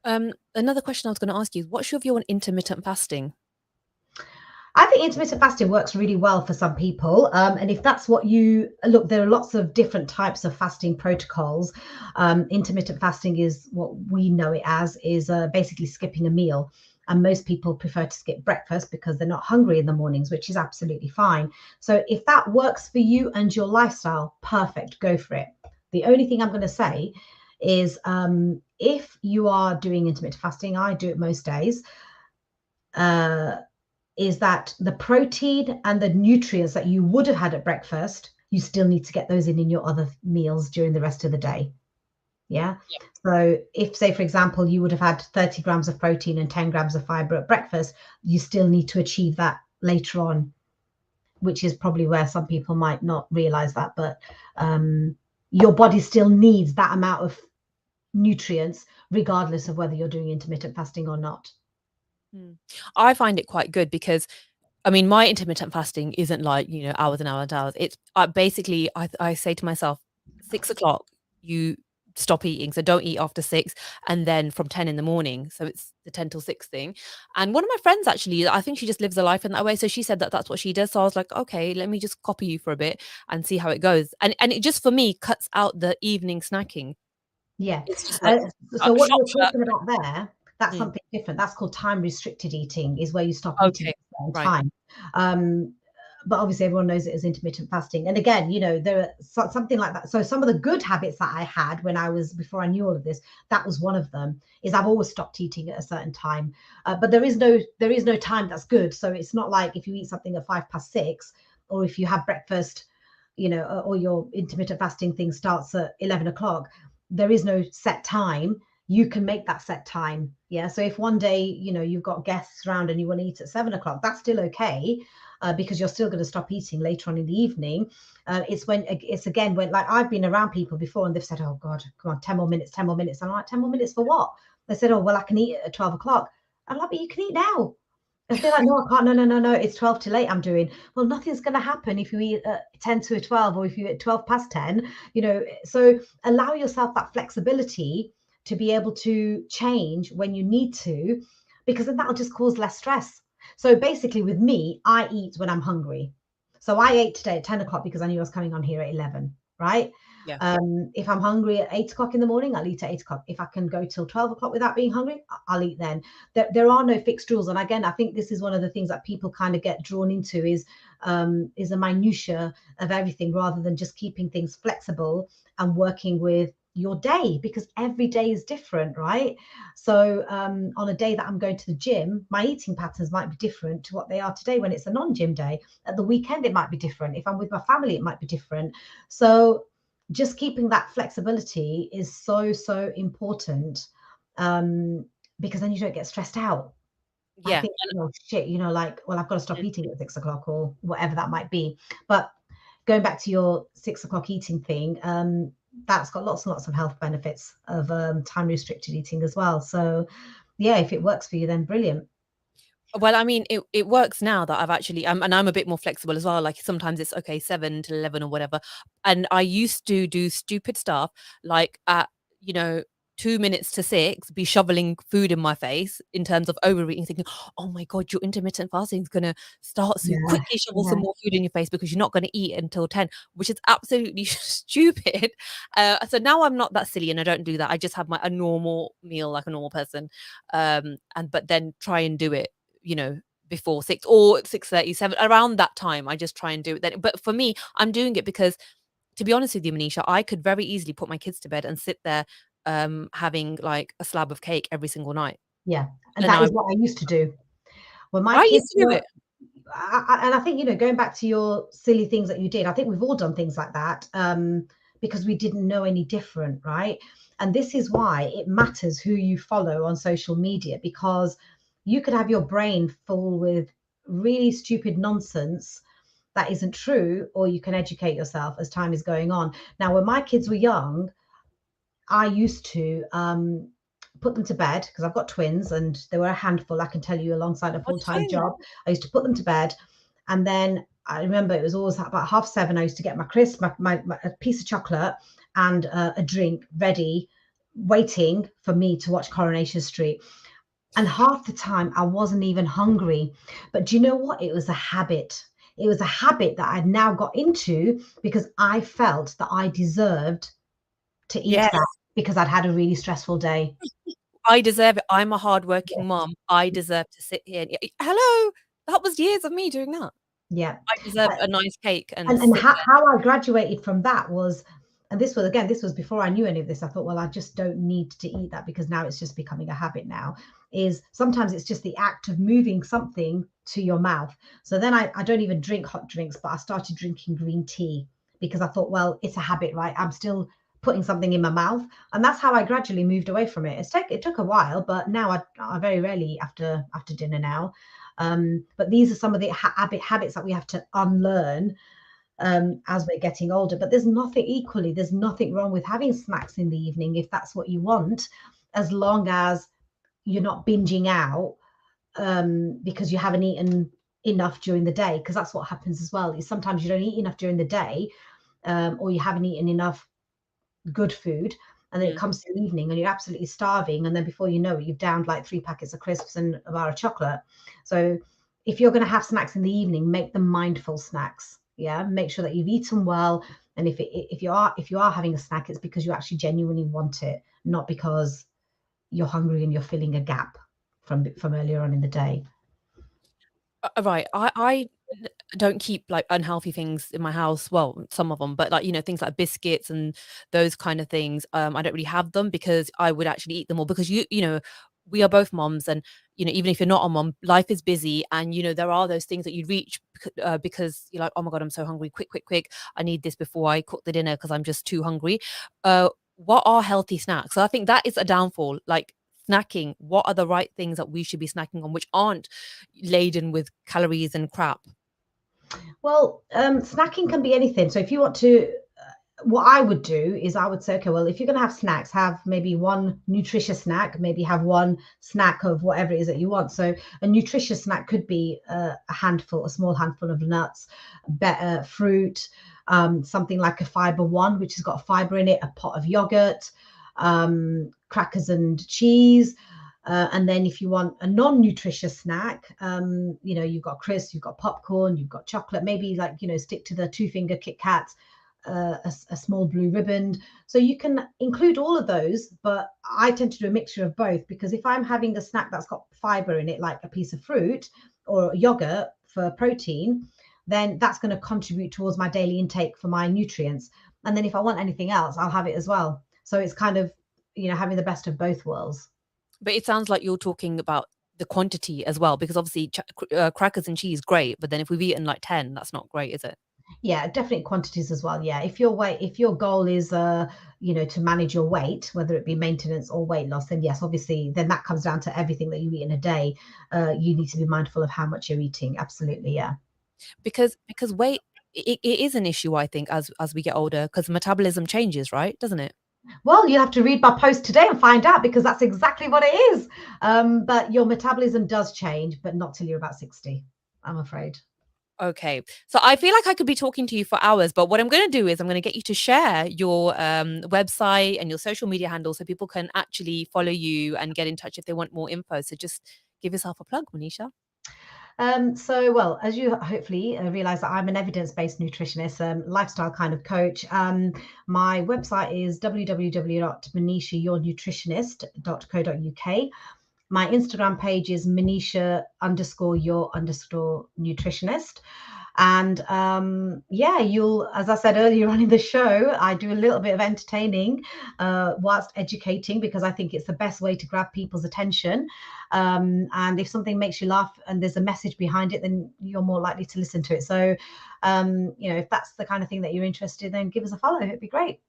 Another question I was going to ask you is, what's your view on intermittent fasting? I think intermittent fasting works really well for some people. And if that's what you look, there are lots of different types of fasting protocols. Intermittent fasting is what we know it as, is basically skipping a meal. And most people prefer to skip breakfast because they're not hungry in the mornings, which is absolutely fine. So if that works for you and your lifestyle, perfect, go for it. The only thing I'm going to say is if you are doing intermittent fasting, I do it most days. Is that the protein and the nutrients that you would have had at breakfast, you still need to get those in your other meals during the rest of the day. Yeah. So if, say, for example, you would have had 30 grams of protein and 10 grams of fiber at breakfast, you still need to achieve that later on, which is probably where some people might not realize that. But your body still needs that amount of nutrients, regardless of whether you're doing intermittent fasting or not. I find it quite good because I mean, my intermittent fasting isn't like, hours and hours and hours. It's basically, I say to myself, 6 o'clock, you stop eating. So don't eat after six. And then from 10 in the morning. So it's the 10 till six thing. And one of my friends, actually, I think she just lives a life in that way. So she said that that's what she does. So I was like, okay, let me just copy you for a bit and see how it goes. And it just, for me, cuts out the evening snacking. Yeah. It's just Uh, like so what shop, you're shop. talking about there, that's Mm, something different. That's called time restricted eating, is where you stop eating okay. at a certain Right. time. Um, but obviously everyone knows it as intermittent fasting. And again, there are something like that. So some of the good habits that I had when I was, before I knew all of this, that was one of them, is I've always stopped eating at a certain time. But there is no time that's good. So it's not like if you eat something at 6:05, or if you have breakfast, or your intermittent fasting thing starts at 11 o'clock, there is no set time. You can make that set time. Yeah. So if one day, you've got guests around and you want to eat at 7 o'clock, that's still okay, because you're still going to stop eating later on in the evening. It's again, when, like, I've been around people before and they've said, oh God, come on, 10 more minutes, 10 more minutes. I'm like, 10 more minutes for what? They said, oh, well, I can eat at 12 o'clock. I'm like, but you can eat now. If they're like, no, I can't, no, no, no, no, it's 12 till 8 I'm doing. Well, nothing's going to happen if you eat at 10 to 12, or if you eat 12 past 10, So allow yourself that flexibility to be able to change when you need to, because then that'll just cause less stress. So basically, with me, I eat when I'm hungry. So I ate today at 10 o'clock because I knew I was coming on here at 11, right? Yeah. If I'm hungry at 8 o'clock in the morning, I'll eat at 8 o'clock. If I can go till 12 o'clock without being hungry, I'll eat then. There are no fixed rules. And again, I think this is one of the things that people kind of get drawn into, is a minutia of everything, rather than just keeping things flexible and working with your day, because every day is different, right? So on a day that I'm going to the gym, my eating patterns might be different to what they are today when it's a non-gym day. At the weekend, it might be different. If I'm with my family, it might be different. So just keeping that flexibility is so, so important, because then you don't get stressed out. I Yeah. think, shit, like, well, I've got to stop eating at 6 o'clock or whatever that might be. But going back to your 6 o'clock eating thing, that's got lots and lots of health benefits of time restricted eating as well. So, yeah, if it works for you, then brilliant. Well, I mean, it works now that I've actually, and I'm a bit more flexible as well. Like sometimes it's okay, 7 to 11 or whatever. And I used to do stupid stuff like at, you know, 2 minutes to six, be shoveling food in my face in terms of overeating, thinking, oh my God, your intermittent fasting is going to start soon. Yeah, Quickly shovel some yeah, more food in your face because you're not going to eat until 10, which is absolutely stupid. So now I'm not that silly and I don't do that. I just have a normal meal like a normal person. But then try and do it, you know, before 6 or 6:37, around that time. I just try and do it then. But for me, I'm doing it because, to be honest with you, Manisha, I could very easily put my kids to bed and sit there having like a slab of cake every single night. yeah. And And that is what I used to do when my I kids used to do were. it. And I think, going back to your silly things that you did, I think we've all done things like that, because we didn't know any different, right? And this is why it matters who you follow on social media, because you could have your brain full with really stupid nonsense that isn't true, or you can educate yourself as time is going on. Now, when my kids were young, I used to put them to bed, because I've got twins and they were a handful, I can tell you, alongside a Oh, full-time twins. job. I used to put them to bed, and then I remember it was always about 7:30. I used to get my crisp, a piece of chocolate, and a drink ready, waiting for me to watch Coronation Street. And half the time I wasn't even hungry. But do you know what? It was a habit. It was a habit that I'd now got into, because I felt that I deserved to eat Yes, that, because I'd had a really stressful day. I deserve it. I'm a Yeah. hardworking mom. I deserve to sit here. Hello, that was years of me doing that. Yeah. I deserve a nice cake and And sit how I graduated from that was, and this was before I knew any of this. I thought, well, I just don't need to eat that, because now it's just becoming a habit now. Is sometimes it's just the act of moving something to your mouth. So then I don't even drink hot drinks, but I started drinking green tea, because I thought, well, it's a habit, right? I'm still putting something in my mouth. And that's how I gradually moved away from it. It took a while, but now I very rarely eat after dinner now. But these are some of the habits that we have to unlearn, as we're getting older. But there's nothing wrong with having snacks in the evening if that's what you want, as long as you're not binging out, because you haven't eaten enough during the day, because that's what happens as well. Sometimes you don't eat enough during the day, or you haven't eaten enough good food, and then it Mm. comes to the evening and you're absolutely starving, and then before you know it, you've downed like 3 packets of crisps and a bar of chocolate. So if you're going to have snacks in the evening, make them mindful snacks. Yeah, make sure that you've eaten well, and if you are having a snack, it's because you actually genuinely want it, not because you're hungry and you're filling a gap from earlier on in the day. Right. I don't keep like unhealthy things in my house. Well, some of them, but like, things like biscuits and those kind of things. I don't really have them because I would actually eat them all because we are both moms and even if you're not a mom, life is busy and there are those things that you reach because you're like, oh my God, I'm so hungry. Quick, quick, quick. I need this before I cook the dinner because I'm just too hungry. What are healthy snacks? So I think that is a downfall. Like snacking, what are the right things that we should be snacking on which aren't laden with calories and crap? Well, snacking can be anything. So if you want to, what I would do is I would say, okay, well, if you're going to have snacks, have maybe one nutritious snack, maybe have one snack of whatever it is that you want. So a nutritious snack could be a small handful of nuts, better fruit, something like a fiber one, which has got fiber in it, a pot of yogurt, crackers and cheese. And then if you want a non-nutritious snack, you've got crisps, you've got popcorn, you've got chocolate, maybe like, stick to the two-finger Kit Kat, a small blue ribbon. So you can include all of those, but I tend to do a mixture of both, because if I'm having a snack that's got fiber in it, like a piece of fruit or yogurt for protein, then that's going to contribute towards my daily intake for my nutrients. And then if I want anything else, I'll have it as well. So it's kind of, having the best of both worlds. But it sounds like you're talking about the quantity as well, because obviously crackers and cheese, great. But then if we've eaten like 10, that's not great, is it? Yeah, definite quantities as well. Yeah, if your goal is to manage your weight, whether it be maintenance or weight loss, then yes, obviously, then that comes down to everything that you eat in a day. You need to be mindful of how much you're eating. Absolutely, yeah. Because weight, it is an issue, I think, as we get older, because metabolism changes, right? Doesn't it? Well, you have to read my post today and find out, because that's exactly what it is. But your metabolism does change, but not till you're about 60, I'm afraid. Okay. So I feel like I could be talking to you for hours, but what I'm going to do is I'm going to get you to share your website and your social media handle so people can actually follow you and get in touch if they want more info. So just give yourself a plug, Manisha. Well, as you hopefully realize, that I'm an evidence-based nutritionist, lifestyle kind of coach. My website is www.manishayournutritionist.co.uk. My Instagram page is Manisha_your_nutritionist. And yeah, as I said earlier on in the show, I do a little bit of entertaining whilst educating, because I think it's the best way to grab people's attention. And if something makes you laugh and there's a message behind it, then you're more likely to listen to it. So, if that's the kind of thing that you're interested in, then give us a follow. It'd be great.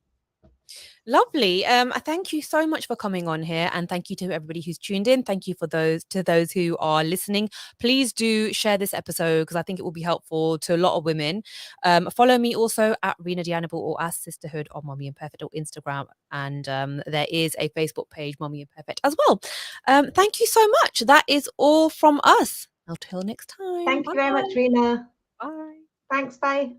Lovely. Thank you so much for coming on here, and thank you to everybody who's tuned in. Thank you for those who are listening. Please do share this episode because I think it will be helpful to a lot of women. Follow me also at Rena Dianable or as Sisterhood on Mummy Imperfect or Instagram, and there is a Facebook page, Mummy Imperfect, as well. Thank you so much. That is all from us. Until next time. Thank Bye. you very much, Rena. Bye. Thanks. Bye.